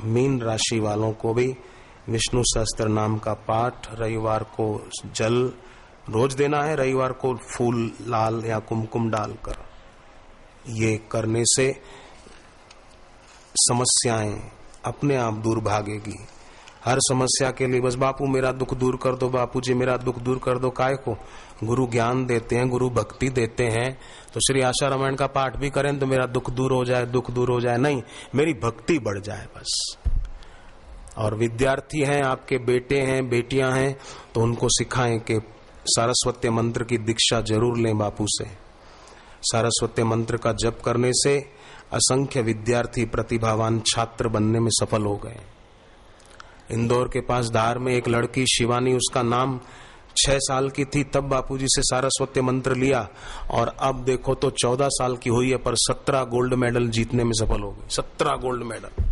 Mean राशि वालों को भी विष्णु सहस्त्र नाम का पाठ, रविवार को जल रोज देना है, रविवार को फूल लाल या कुमकुम डालकर, ये करने से समस्याएं अपने आप दूर भागेगी। हर समस्या के लिए बस बापू मेरा दुख दूर कर दो, बापू जी मेरा दुख दूर कर दो, काय को? गुरु ज्ञान देते हैं, गुरु भक्ति देते हैं, तो श्री आशा रामायण का पाठ भी करें तो मेरा दुख दूर हो जाए, दुख दूर हो जाए, नहीं, मेरी भक्ति बढ़ जाए बस। और विद्यार्थी हैं, आपके बेटे हैं, बेटियां हैं, तो उनको सिखाएं कि सारस्वत मंत्र की दीक्षा जरूर लें बापू से। सारस्वत मंत्र का जप करने से असंख्य विद्यार्थी प्रतिभावान छात्र बनने में सफल हो गए। इंदौर के पास धार में एक लड़की शिवानी, उसका नाम, 6 साल की थी तब बापूजी से सारस्वत मंत्र लिया, और अब देखो तो 14 साल की हुई है, पर 17 गोल्ड मेडल जीतने में सफल हो गई। 17 गोल्ड मेडल।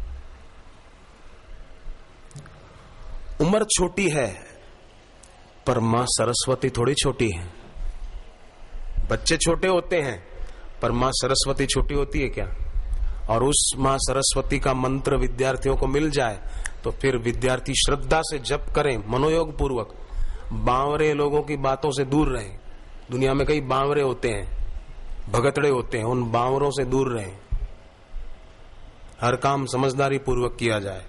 उम्र छोटी है पर मां सरस्वती थोड़ी छोटी है। बच्चे छोटे होते हैं पर मां सरस्वती छोटी होती है क्या? और उस मां सरस्वती का मंत्र विद्यार्थियों को मिल जाए तो फिर विद्यार्थी श्रद्धा से जप करें, मनोयोग पूर्वक। बावरे लोगों की बातों से दूर रहें। दुनिया में कई बावरे होते हैं, भगतड़े होते हैं, उन बावरों से दूर रहें। हर काम समझदारी पूर्वक किया जाए।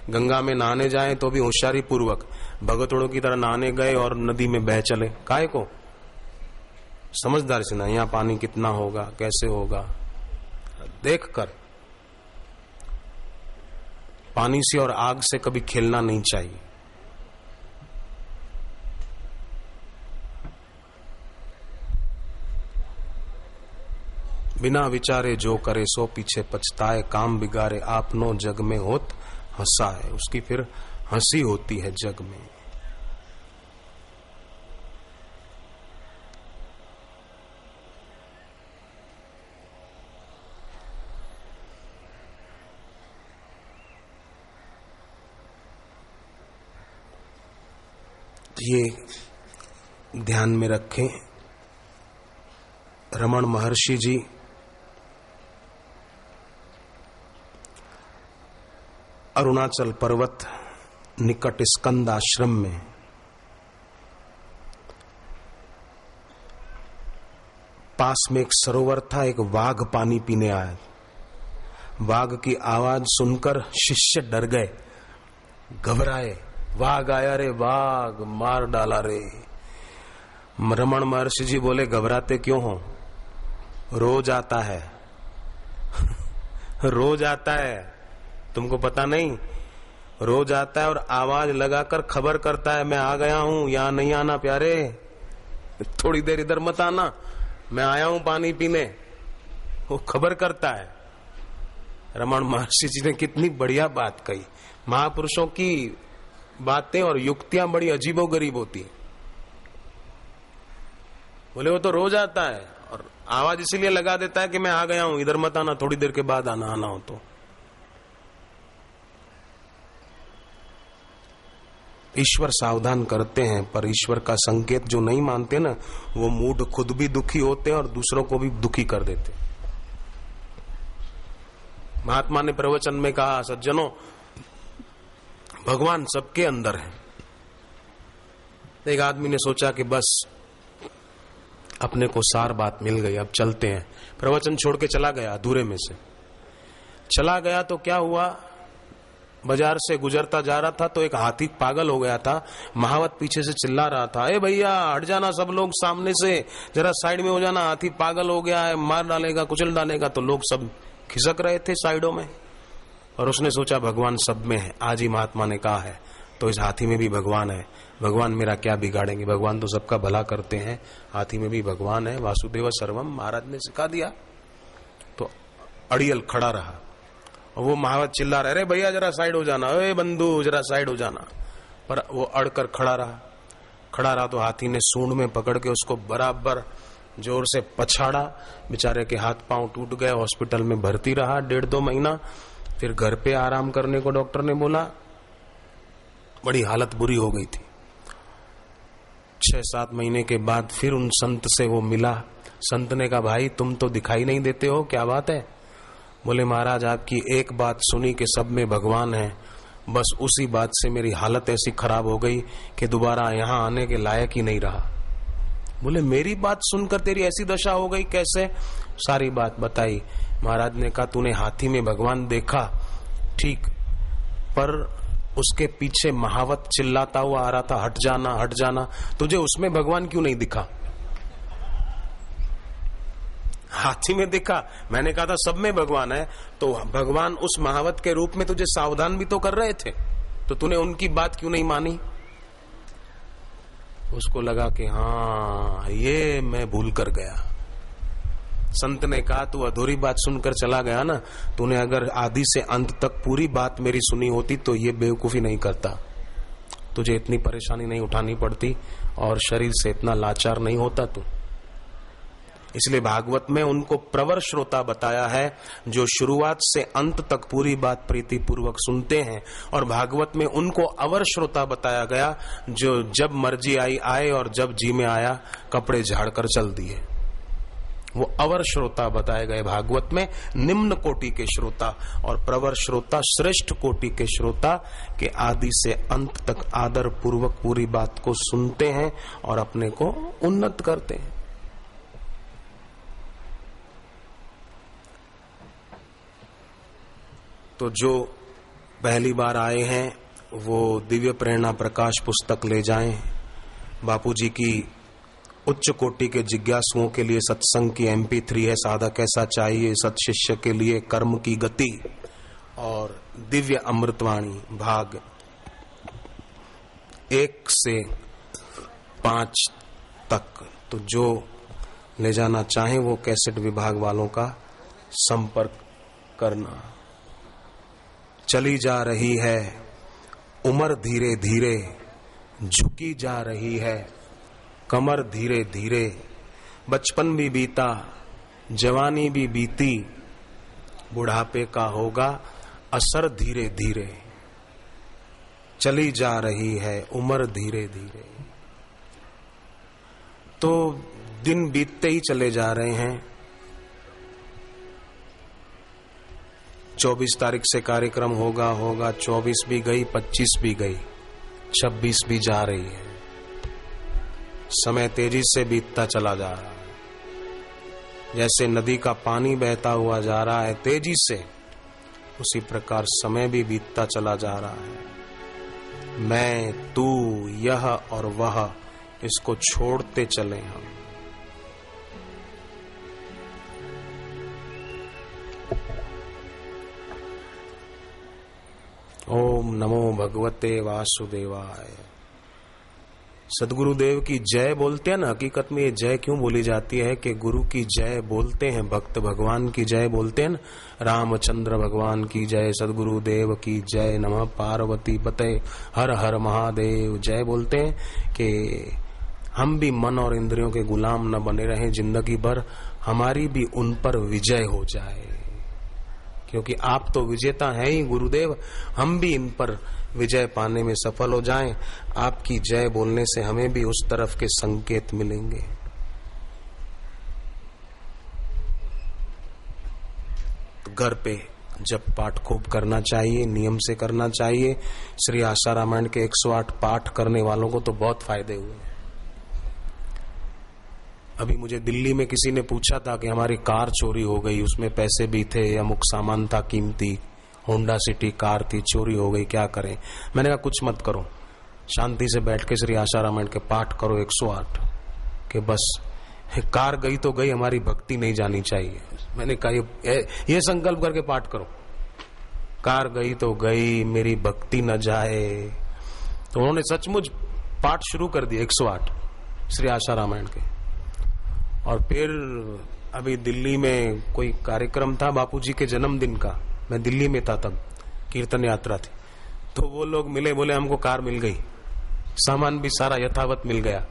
गंगा में नहाने जाएं तो भी होशियारी पूर्वक, भगतड़ों की तरह नहाने गए और नदी में बह चले, काहे को? समझदारी से ना, यहाँ पानी कितना होगा, कैसे होगा, देखकर। पानी से और आग से कभी खेलना नहीं चाहिए। बिना विचारे जो करे सो पीछे पछताए, काम बिगाड़े आपनो जग में होत हंसा है। उसकी फिर हंसी होती है जग में। ये ध्यान में रखें। रमण महर्षि जी अरुणाचल पर्वत निकट स्कंद आश्रम में पास में एक सरोवर था। एक वाघ पानी पीने आया। वाघ की आवाज सुनकर शिष्य डर गए, घबराए। वाघ आया रे, वाघ मार डाला रे। रमण महर्षि जी बोले, घबराते क्यों हो? रोज आता है रोज आता है, तुमको पता नहीं? रोज आता है और आवाज लगाकर खबर करता है, मैं आ गया हूं, यहां नहीं आना प्यारे, थोड़ी देर इधर मत आना, मैं आया हूं पानी पीने। वो खबर करता है। रमण महर्षि जी ने कितनी बढ़िया बात कही। महापुरुषों की बातें और युक्तियां बड़ी अजीबोगरीब होती है। बोले वो तो रोज आता है और आवाज इसीलिए लगा देता है कि मैं आ गया हूं, इधर मत आना, थोड़ी देर के बाद आना हो तो। ईश्वर सावधान करते हैं, पर ईश्वर का संकेत जो नहीं मानते ना, वो मूढ़ खुद भी दुखी होते हैं और दूसरों को भी दुखी कर देते। महात्मा ने प्रवचन में कहा, सज्जनों, भगवान सबके अंदर है। एक आदमी ने सोचा कि बस अपने को सार बात मिल गई, अब चलते हैं। प्रवचन छोड़ के चला गया, अधूरे में से चला गया। तो क्या हुआ, बाजार से गुजरता जा रहा था तो एक हाथी पागल हो गया था। महावत पीछे से चिल्ला रहा था, ए भैया हट जाना, सब लोग सामने से, जरा साइड में हो जाना, हाथी पागल हो गया है, मार डालेगा, कुचल डालेगा। तो लोग सब खिसक रहे थे साइडों में, और उसने सोचा भगवान सब में है। आज ही महात्मा ने कहा है तो इस हाथी में भी भगवान है, भगवान मेरा क्या बिगाड़ेंगे, भगवान तो सबका भला करते हैं, हाथी में भी भगवान है, वासुदेव सर्वम महाराज ने सिखा दिया। तो अड़ियल खड़ा रहा और वो महावत चिल्ला रहे, अरे भैया जरा साइड हो जाना, अरे बंधु जरा साइड हो जाना। पर वो अड़कर खड़ा रहा तो हाथी ने सूंड में पकड़ के उसको बराबर जोर से पछाड़ा। बेचारे के हाथ पांव टूट गए, हॉस्पिटल में भर्ती रहा 1.5-2 महीना। फिर घर पे आराम करने को डॉक्टर ने बोला। बड़ी हालत बुरी हो गई थी। 6-7 महीने के बाद फिर उन संत से वो मिला। संत ने कहा, भाई तुम तो दिखाई नहीं देते हो, क्या बात है? बोले महाराज आपकी एक बात सुनी कि सब में भगवान है, बस उसी बात से मेरी हालत ऐसी खराब हो गई कि दोबारा यहाँ आने के लायक ही नहीं रहा। बोले मेरी बात सुनकर तेरी ऐसी दशा हो गई कैसे? सारी बात बताई। महाराज ने कहा तूने हाथी में भगवान देखा ठीक, पर उसके पीछे महावत चिल्लाता हुआ आ रहा था हट जाना हट जाना, तुझे उसमें भगवान क्यों नहीं दिखा? हाथी में दिखा। मैंने कहा था सब में भगवान है, तो भगवान उस महावत के रूप में तुझे सावधान भी तो कर रहे थे, तो तूने उनकी बात क्यों नहीं मानी? उसको लगा कि हाँ ये मैं भूल कर गया। संत ने कहा तू अधूरी बात सुनकर चला गया ना, तूने अगर आदि से अंत तक पूरी बात मेरी सुनी होती तो ये बेवकूफी नहीं करता, तुझे इतनी परेशानी नहीं उठानी पड़ती और शरीर से इतना लाचार नहीं होता तू। इसलिए भागवत में उनको प्रवर श्रोता बताया है जो शुरुआत से अंत तक पूरी बात प्रीति पूर्वक सुनते हैं, और भागवत में उनको अवर श्रोता बताया गया जो जब मर्जी आई आए और जब जी में आया कपड़े झाड़ कर चल दिए। वो अवर श्रोता बताए गए भागवत में, निम्न कोटि के श्रोता, और प्रवर श्रोता श्रेष्ठ कोटि के श्रोता के आदि से अंत तक आदर पूर्वक पूरी बात को सुनते हैं और अपने को उन्नत करते हैं। तो जो पहली बार आए हैं वो दिव्य प्रेरणा प्रकाश पुस्तक ले जाएं। बापूजी की उच्च कोटि के जिज्ञासुओं के लिए सत्संग की MP3 है, साधक ऐसा चाहिए, सत्शिष्य के लिए कर्म की गति, और दिव्य अमृतवाणी भाग 1 से 5 तक। तो जो ले जाना चाहे वो कैसेट विभाग वालों का संपर्क करना। चली जा रही है उम्र धीरे धीरे, झुकी जा रही है कमर धीरे धीरे, बचपन भी बीता जवानी भी बीती, बुढ़ापे का होगा असर धीरे धीरे। चली जा रही है उम्र धीरे धीरे। तो दिन बीतते ही चले जा रहे हैं। 24 तारीख से कार्यक्रम होगा 24 भी गई, 25 भी गई, 26 भी जा रही है। समय तेजी से बीतता चला जा रहा है। जैसे नदी का पानी बहता हुआ जा रहा है तेजी से, उसी प्रकार समय भी बीतता चला जा रहा है। मैं, तू, यह और वह, इसको छोड़ते चले हम। ओम नमो भगवते वासुदेवाय। सदगुरुदेव की जय बोलते हैं ना, हकीकत में ये जय क्यों बोली जाती है कि गुरु की जय बोलते हैं भक्त, भगवान की जय बोलते हैं ना, रामचंद्र भगवान की जय, सदगुरुदेव की जय, नमः पार्वती पते, हर हर महादेव जय बोलते हैं कि हम भी मन और इंद्रियों के गुलाम न बने रहें जिंदगी भर, हमारी भी उन पर विजय हो जाए, क्योंकि आप तो विजेता हैं ही गुरुदेव, हम भी इन पर विजय पाने में सफल हो जाएं। आपकी जय बोलने से हमें भी उस तरफ के संकेत मिलेंगे। तो घर पे जब पाठ खूब करना चाहिए, नियम से करना चाहिए। श्री आशा रामायण के 108 पाठ करने वालों को तो बहुत फायदे हुए। अभी मुझे दिल्ली में किसी ने पूछा था कि हमारी कार चोरी हो गई, उसमें पैसे भी थे, अमुक सामान था कीमती, होंडा सिटी कार थी, चोरी हो गई, क्या करें? मैंने कहा कुछ मत करो, शांति से बैठ के श्री आशा रामायण के पाठ करो 108 के, बस कार गई तो गई, हमारी भक्ति नहीं जानी चाहिए। मैंने कहा ये संकल्प करके पाठ करो, कार गई तो गई, मेरी भक्ति न जाए। तो उन्होंने सचमुच पाठ शुरू कर दिया 108 श्री आशा रामायण के। और फिर अभी दिल्ली में कोई कार्यक्रम था बापूजी के जन्मदिन का, मैं दिल्ली में था तब, कीर्तन यात्रा थी, तो वो लोग मिले, बोले हमको कार मिल गई, सामान भी सारा यथावत मिल गया।